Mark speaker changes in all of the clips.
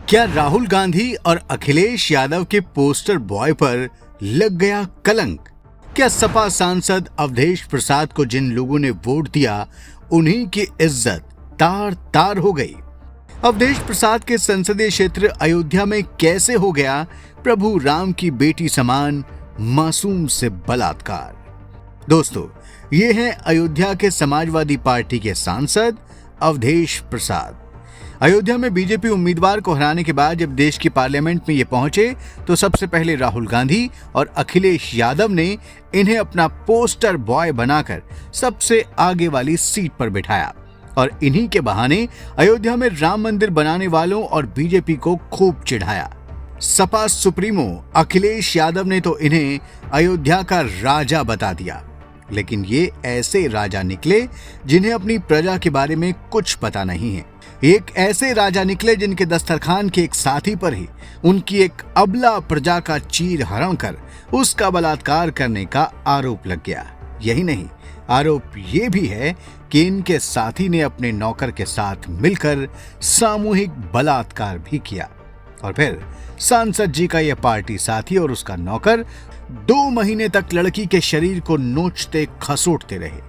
Speaker 1: क्या राहुल गांधी और अखिलेश यादव के पोस्टर बॉय पर लग गया कलंक? क्या सपा सांसद अवधेश प्रसाद को जिन लोगों ने वोट दिया उन्हीं की इज्जत तार तार हो गई? अवधेश प्रसाद के संसदीय क्षेत्र अयोध्या में कैसे हो गया प्रभु राम की बेटी समान मासूम से बलात्कार? दोस्तों, ये हैं अयोध्या के समाजवादी पार्टी के सांसद अवधेश प्रसाद। अयोध्या में बीजेपी उम्मीदवार को हराने के बाद जब देश की पार्लियामेंट में ये पहुंचे तो सबसे पहले राहुल गांधी और अखिलेश यादव ने इन्हें अपना पोस्टर बॉय बनाकर सबसे आगे वाली सीट पर बिठाया और इन्हीं के बहाने अयोध्या में राम मंदिर बनाने वालों और बीजेपी को खूब चिढ़ाया। सपा सुप्रीमो अखिलेश यादव ने तो इन्हें अयोध्या का राजा बता दिया, लेकिन ये ऐसे राजा निकले जिन्हें अपनी प्रजा के बारे में कुछ पता नहीं है। एक ऐसे राजा निकले जिनके दस्तरखान के एक साथी पर ही उनकी एक अबला प्रजा का चीर हरण कर उसका बलात्कार करने का आरोप लग गया। यही नहीं, आरोप ये भी है कि इनके साथी ने अपने नौकर के साथ मिलकर सामूहिक बलात्कार भी किया और फिर सांसद जी का यह पार्टी साथी और उसका नौकर 2 महीने तक लड़की के शरीर को नोचते खसोटते रहे।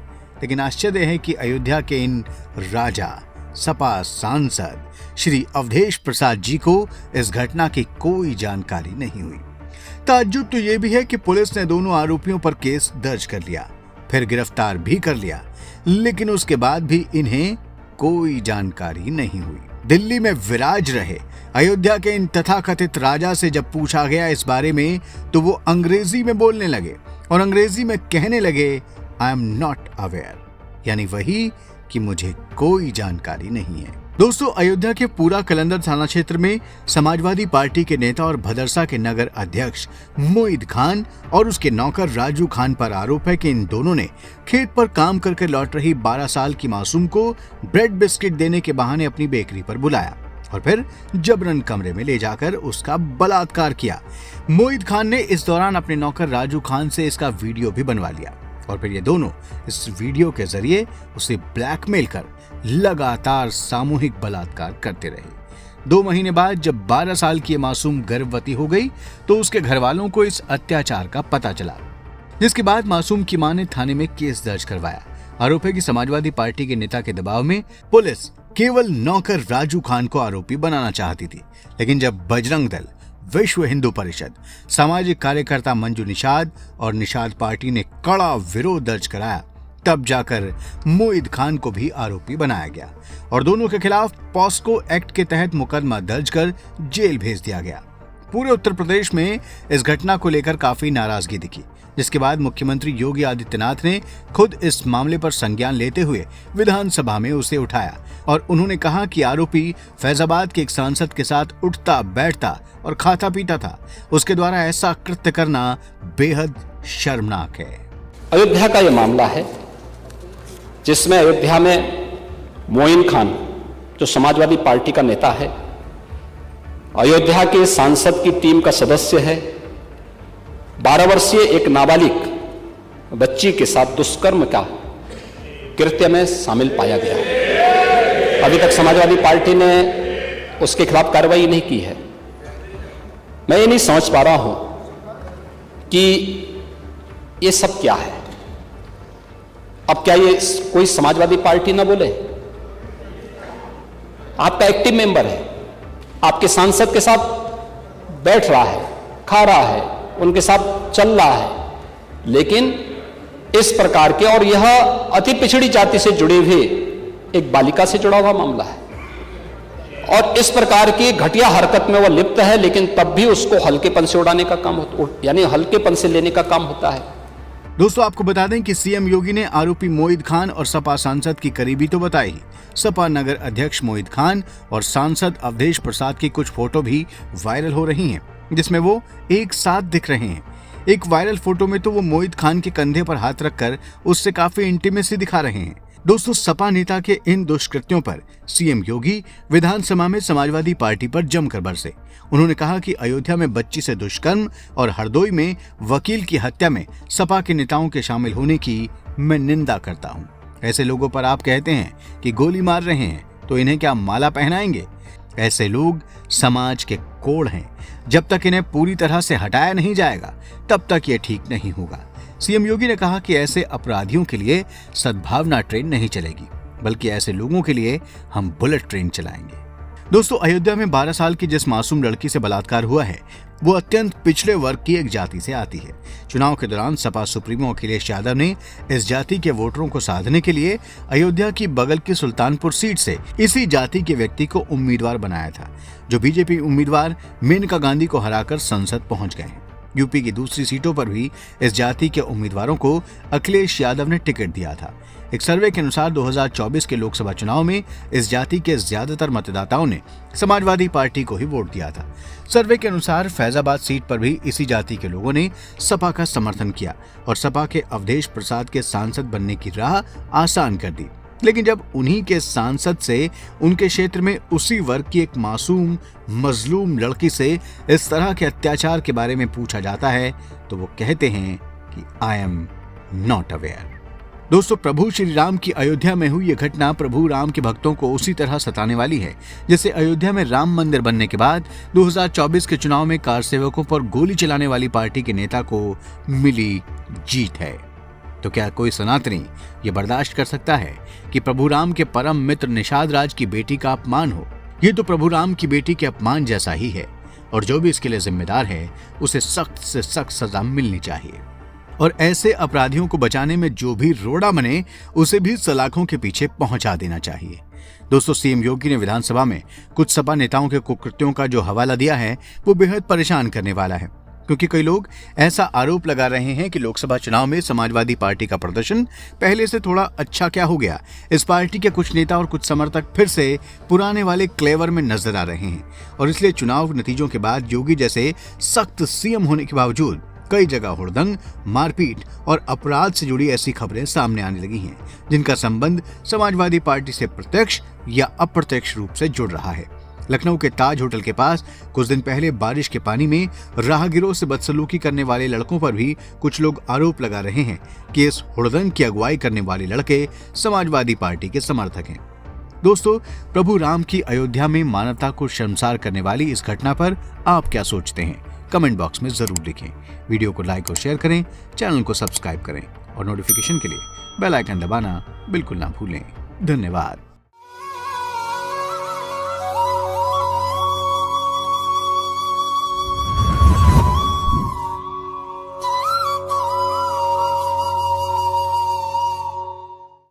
Speaker 1: लेकिन आश्चर्य है कि अयोध्या के इन राजा सपा सांसद श्री अवधेश प्रसाद जी को इस घटना की कोई जानकारी नहीं हुई। ताज्जुब तो यह भी है कि पुलिस ने दोनों आरोपियों पर केस दर्ज कर लिया, फिर गिरफ्तार भी कर लिया, लेकिन उसके बाद भी इन्हें कोई जानकारी नहीं हुई। दिल्ली में विराज रहे अयोध्या के इन तथाकथित राजा से जब पूछा गया इस बारे में तो वो अंग्रेजी में बोलने लगे और अंग्रेजी में कहने लगे आई एम नॉट अवेयर, यानी वही कि मुझे कोई जानकारी नहीं है। दोस्तों, अयोध्या के पूरा कलंदर थाना क्षेत्र में समाजवादी पार्टी के नेता और भदरसा के नगर अध्यक्ष मोईद खान और उसके नौकर राजू खान पर आरोप है कि इन दोनों ने खेत पर काम करके लौट रही 12 साल की मासूम को ब्रेड बिस्किट देने के बहाने अपनी बेकरी पर बुलाया और फिर जबरन कमरे में ले जाकर उसका बलात्कार किया। मोईद खान ने इस दौरान अपने नौकर राजू खान से इसका वीडियो भी बनवा लिया और फिर ये दोनों इस वीडियो के जरिए उसे ब्लैकमेल कर लगातार सामूहिक बलात्कार करते रहे। 2 महीने बाद जब 12 साल की मासूम गर्भवती हो गई तो उसके घर वालों को इस अत्याचार का पता चला, जिसके बाद मासूम की मां ने थाने में केस दर्ज करवाया। आरोप है कि समाजवादी पार्टी के नेता के दबाव में पुलिस केवल नौकर राजू खान को आरोपी बनाना चाहती थी, लेकिन जब बजरंग दल, विश्व हिंदू परिषद, सामाजिक कार्यकर्ता मंजू निषाद और निषाद पार्टी ने कड़ा विरोध दर्ज कराया, तब जाकर मोईद खान को भी आरोपी बनाया गया और दोनों के खिलाफ पॉस्को एक्ट के तहत मुकदमा दर्ज कर जेल भेज दिया गया। पूरे उत्तर प्रदेश में इस घटना को लेकर काफी नाराजगी दिखी, जिसके बाद मुख्यमंत्री योगी आदित्यनाथ ने खुद इस मामले पर संज्ञान लेते हुए विधानसभा में उसे उठाया और उन्होंने कहा कि आरोपी फैजाबाद के एक सांसद के साथ उठता बैठता और खाता पीता था। उसके द्वारा ऐसा कृत्य करना बेहद शर्मनाक है।
Speaker 2: अयोध्या का यह मामला है जिसमें अयोध्या में मोईन खान जो समाजवादी पार्टी का नेता है, अयोध्या के सांसद की टीम का सदस्य है, 12 वर्षीय एक नाबालिग बच्ची के साथ दुष्कर्म का कृत्य में शामिल पाया गया। अभी तक समाजवादी पार्टी ने उसके खिलाफ कार्रवाई नहीं की है। मैं ये नहीं समझ पा रहा हूं कि ये सब क्या है। अब क्या ये कोई समाजवादी पार्टी ना बोले? आपका एक्टिव मेंबर है, आपके सांसद के साथ बैठ रहा है, खा रहा है, उनके साथ चल रहा है, लेकिन इस प्रकार के, और यह अति पिछड़ी जाति से जुड़े हुए एक बालिका से जुड़ा हुआ मामला है और इस प्रकार की घटिया हरकत में वह लिप्त है, लेकिन तब भी उसको हल्केपन से उड़ाने का काम यानी हल्केपन से लेने का काम होता है।
Speaker 1: दोस्तों, आपको बता दें कि सीएम योगी ने आरोपी मोईद खान और सपा सांसद की करीबी तो बताई। सपा नगर अध्यक्ष मोईद खान और सांसद अवधेश प्रसाद की कुछ फोटो भी वायरल हो रही हैं, जिसमें वो एक साथ दिख रहे हैं। एक वायरल फोटो में तो वो मोईद खान के कंधे पर हाथ रखकर उससे काफी इंटीमेसी दिखा रहे हैं। दोस्तों, सपा नेता के इन दुष्कृत्यों पर सीएम योगी विधानसभा में समाजवादी पार्टी पर जमकर बरसे। उन्होंने कहा कि अयोध्या में बच्ची से दुष्कर्म और हरदोई में वकील की हत्या में सपा के नेताओं के शामिल होने की मैं निंदा करता हूं। ऐसे लोगों पर आप कहते हैं कि गोली मार रहे हैं तो इन्हें क्या माला पहनाएंगे? ऐसे लोग समाज के कोढ़ हैं। जब तक इन्हें पूरी तरह से हटाया नहीं जाएगा तब तक ये ठीक नहीं होगा। सीएम योगी ने कहा कि ऐसे अपराधियों के लिए सद्भावना ट्रेन नहीं चलेगी, बल्कि ऐसे लोगों के लिए हम बुलेट ट्रेन चलाएंगे। दोस्तों, अयोध्या में 12 साल की जिस मासूम लड़की से बलात्कार हुआ है वो अत्यंत पिछड़े वर्ग की एक जाति से आती है। चुनाव के दौरान सपा सुप्रीमो अखिलेश यादव ने इस जाति के वोटरों को साधने के लिए अयोध्या की बगल की सुल्तानपुर सीट से इसी जाति के व्यक्ति को उम्मीदवार बनाया था, जो बीजेपी उम्मीदवार मेनका गांधी को हराकर संसद पहुंच गए हैं। यूपी की दूसरी सीटों पर भी इस जाति के उम्मीदवारों को अखिलेश यादव ने टिकट दिया था। एक सर्वे के अनुसार 2024 के लोकसभा चुनाव में इस जाति के ज्यादातर मतदाताओं ने समाजवादी पार्टी को ही वोट दिया था। सर्वे के अनुसार फैजाबाद सीट पर भी इसी जाति के लोगों ने सपा का समर्थन किया और सपा के अवधेश प्रसाद के सांसद बनने की राह आसान कर दी। लेकिन जब उन्हीं के सांसद से उनके क्षेत्र में उसी वर्ग की एक मासूम मजलूम लड़की से इस तरह के अत्याचार के बारे में पूछा जाता है तो वो कहते हैं कि आई एम नॉट अवेयर। दोस्तों, प्रभु श्री राम की अयोध्या में हुई यह घटना प्रभु राम के भक्तों को उसी तरह सताने वाली है जैसे अयोध्या में राम मंदिर बनने के बाद 2024 के चुनाव में कार सेवकों पर गोली चलाने वाली पार्टी के नेता को मिली जीत है। तो क्या कोई सनातनी ये बर्दाश्त कर सकता है कि प्रभु राम के परम मित्र निषाद राज की बेटी का अपमान हो? ये तो प्रभु राम की बेटी के अपमान जैसा ही है और जो भी इसके लिए जिम्मेदार है उसे सख्त से सख्त सजा मिलनी चाहिए। और ऐसे अपराधियों को बचाने में जो भी रोड़ा बने उसे भी सलाखों के पीछे पहुंचा देना चाहिए। दोस्तों, सीएम योगी ने विधानसभा में कुछ सपा नेताओं के कुकृत्यों का जो हवाला दिया है वो बेहद परेशान करने वाला है, क्योंकि कई लोग ऐसा आरोप लगा रहे हैं कि लोकसभा चुनाव में समाजवादी पार्टी का प्रदर्शन पहले से थोड़ा अच्छा क्या हो गया। इस पार्टी के कुछ नेता और कुछ समर्थक फिर से पुराने वाले क्लेवर में नजर आ रहे हैं और इसलिए चुनाव नतीजों के बाद योगी जैसे सख्त सीएम होने के बावजूद कई जगह हुड़दंग, मारपीट और अपराध से जुड़ी ऐसी खबरें सामने आने लगी हैं जिनका संबंध समाजवादी पार्टी से प्रत्यक्ष या अप्रत्यक्ष रूप से जुड़ रहा है। लखनऊ के ताज होटल के पास कुछ दिन पहले बारिश के पानी में राहगीरों से बदसलूकी करने वाले लड़कों पर भी कुछ लोग आरोप लगा रहे हैं कि इस हुड़दंग की अगुवाई करने वाले लड़के समाजवादी पार्टी के समर्थक हैं। दोस्तों, प्रभु राम की अयोध्या में मानवता को शर्मसार करने वाली इस घटना पर आप क्या सोचते हैं? कमेंट बॉक्स में जरूर लिखें। वीडियो को लाइक और शेयर करें, चैनल को सब्सक्राइब करें और नोटिफिकेशन के लिए बेल आइकन दबाना बिल्कुल ना भूलें। धन्यवाद।